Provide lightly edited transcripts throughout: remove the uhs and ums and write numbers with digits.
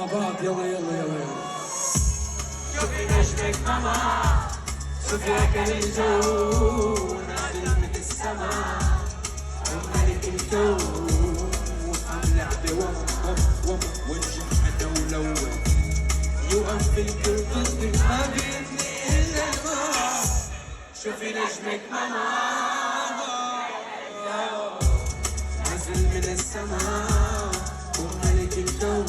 مع بعض يلا يلا يلا يلا. شوفي نجمك ماما، شوفي أكل الجو نازل من السما وملك الكون وعم لعبة وما وانجح حدا ولو يوقف بالكل ضدي ما بيدني إلا الماء. شوفي نجمك ماما نازل من السما وملك الكون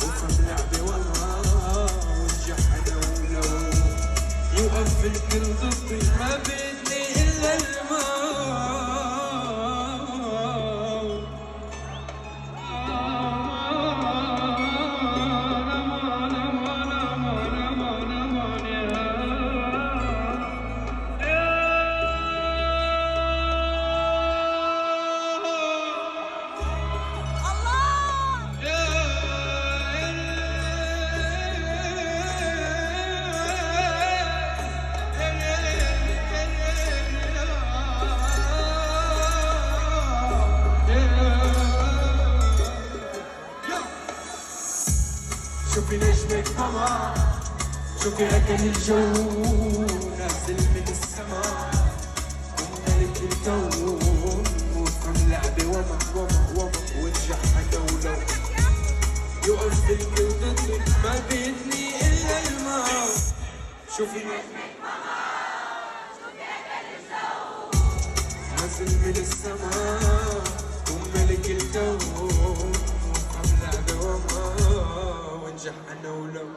وفهم لعبة وما وانجح حدا ولو يوقف الكل ضدي ما بدني إلا الماء. شوفي نجمك ماما، شوفي أكل الجو نازل من السما وملك الكون وفهم لعبة وما وانجح حدا ولو يوقف الكل ضدي ما بيدني إلا الماء. شوفي نجمك ماما، شوفي أكل الجو نازل من السما وملك الكون وفهم لعبة وما وانجح أنا ولو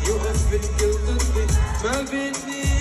يوقف بالكل ضدي ما بدي